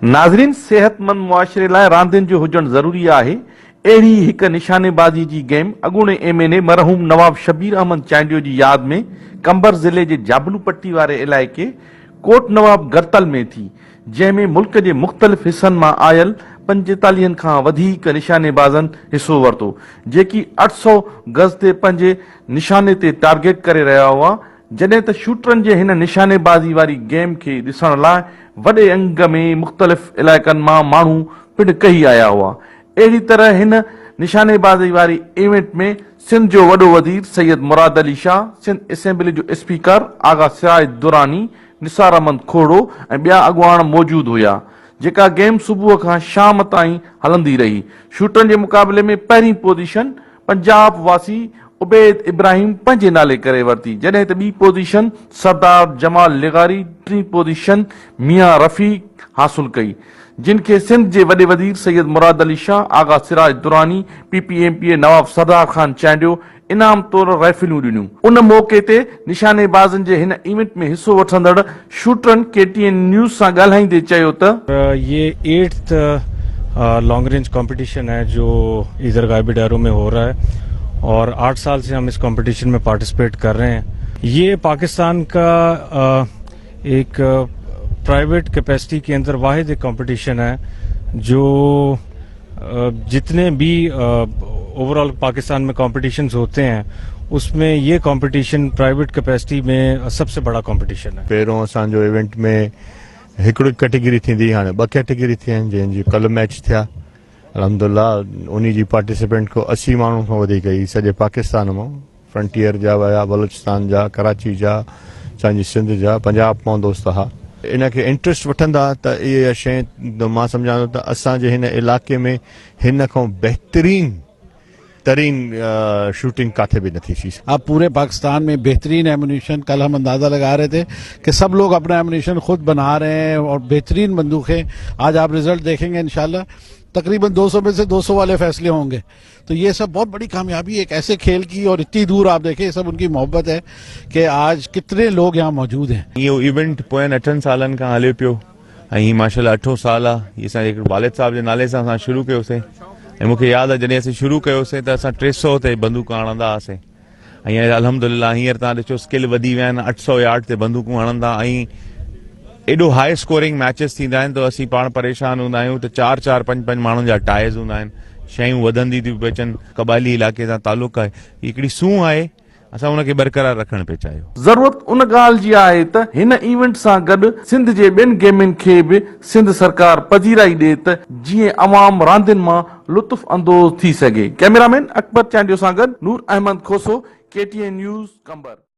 नाज़रीन, सेहतमंद मुआशरे लाइ रांदियुनि जो हुजणु ज़रूरी आहे। अहिड़ी हिक निशानेबाज़ी जी गेम अॻूणे एमएनए मरहूम नवाब शबीर अहमद चांडियो जी यादि में कंबर ज़िले जे जाबलू पट्टी वारे इलाइक़े कोट नवाब गरतल में थी, जंहिं में मुल्क जे मुख़्तलिफ़ हिसनि मां आयल 45 खां वधीक निशानेबाज़नि हिसो वरितो, जेकी 800 गज़ ते पंहिंजे निशाने ते टारगेट करे रहिया हुआ। जॾहिं त शूटरनि जे हिन निशानेबाज़ी वारी गेम खे ॾिसण लाइ वॾे अंग में मुख़्तलिफ़ इलाइक़नि मां माण्हू पिण कई आया हुआ। अहिड़ी तरह हिन निशानेबाज़ी वारी इवेंट में सिंध जो वॾो वज़ीर सैयद मुराद अली शाह, सिंध असेंबली जो स्पीकर आगा सिराज दुरानी, निसार अहमद खोड़ो ऐं ॿिया अॻुवाण मौजूदु हुया, जेका गेम सुबुह खां शाम ताईं हलंदी रही। शूटरनि जे मुक़ाबले में पहिरीं पोज़ीशन पंजाब वासी उबैद इब्राहिम पंहिंजे नाले करे वरिती, जॾहिं त ॿी पोज़ीशन सरदार जमाल लिगारी, टीं पोज़ीशन मियां रफ़ीक हासिल कई, जिन खे सिंध जे वॾे वज़ीर सैयद मुराद अली शाह, आगा सिराज दुरानी, पीपीएमपी नवाब सरदार खान चांडियो इनाम तौर राइफलूं ॾिनियूं। उन मौक़े ते निशानेबाज़नि जे हिन इवेंट में हिसो वठंदड़ शूटरनि KTN न्यूज़ सां ॻाल्हाईंदे चयो त ये 8th लॉन्ग रेंज कंपटीशन है जो इधर गायबीडारो में हो रहा है और 8 साल से हम इस कंपटीशन में पार्टिसिपेट कर रहे हैं। ये पाकिस्तान का एक प्राइवेट कैपेसिटी के अंदर वाहिद एक कंपटीशन है जो जितने भी ओवरऑल पाकिस्तान में कॉम्पिटिशन्स होते हैं उसमें ये कंपटीशन प्राइवेट कैपेसिटी में सबसे बड़ा कंपटीशन है। पहिरों असांजो इवेंट में हिकिड़ी कैटेगरी थींदी, हाणे 2 कैटेगरी थी आहिनि, जंहिंजी कल मैच थिया। अल्हम्दुलिल्लाह उन्ही जी पार्टिसिपेंट को 80 माण्हू खां वधीक ई सॼे पाकिस्तान मां, फ्रंटियर जा हुया, बलूचिस्तान जा, कराची जा, असांजी सिंध जा, पंजाब मां दोस्त हुआ। इनखे इंट्रस्ट वठंदा त इहा शइ मां सम्झां थो त असांजे हिन इलाइक़े में हिन खां तरीन शूटिंग काथे भी नहीं थी। अब पूरे पाकिस्तान में बेहतरीन एमुनिशन, कल हम अंदाज़ा लगा रहे थे कि सब लोग अपना एमुनिशन खुद बना रहे हैं और बेहतरीन बंदूकें। आज आप रिजल्ट देखेंगे इंशाल्लाह तकरीबन 200 में से 200 वाले फैसले होंगे। तो ये सब बहुत बड़ी कामयाबी एक ऐसे खेल की, और इतनी दूर आप देखें सब उनकी मोहब्बत है कि आज कितने लोग यहाँ मौजूद हैं। ये इवेंट पोयनि 8 सालनि खां हले पियो ऐं माशाल्लाह 8 साल आहे। असां वालिद साहब जे नाले सां असां शुरू कयोसीं ऐं मूंखे यादि आहे जॾहिं असीं शुरू कयोसीं त असां 300 ते बंदूकूं हणंदा हुआसीं ऐं अल्हम्दुलिल्लाह हींअर तव्हां ॾिसो स्किल वधी विया आहिनि, 800 यार्ड ते बंदूकूं हणंदा ऐं एॾो हाई स्कोरिंग मैचिस थींदा आहिनि त असीं पाण परेशान हूंदा आहियूं त 4-4, 5-5 माण्हुनि जा टाइज़ हूंदा आहिनि, शयूं वधंदी थियूं पियूं अचनि। क़बाइली इलाइक़े सां तालुक़ु आहे, हिकिड़ी सूंह आहे, असां उनखे बरक़रार रखणु पिया चाहियूं। ज़रूरत उन ॻाल्हि जी आहे त हिन इवेंट सां गॾु सिंध जे ॿियनि गेमनि खे बि सिंध सरकार पजीराई ॾिए त जीअं अवाम रांदियुनि मां लुत्फ़ अंदोज़ थी सघे। कैमरामैन अकबर चांडियो सां गॾु नूर अहमद खोसो, KTN न्यूज़ कंबर।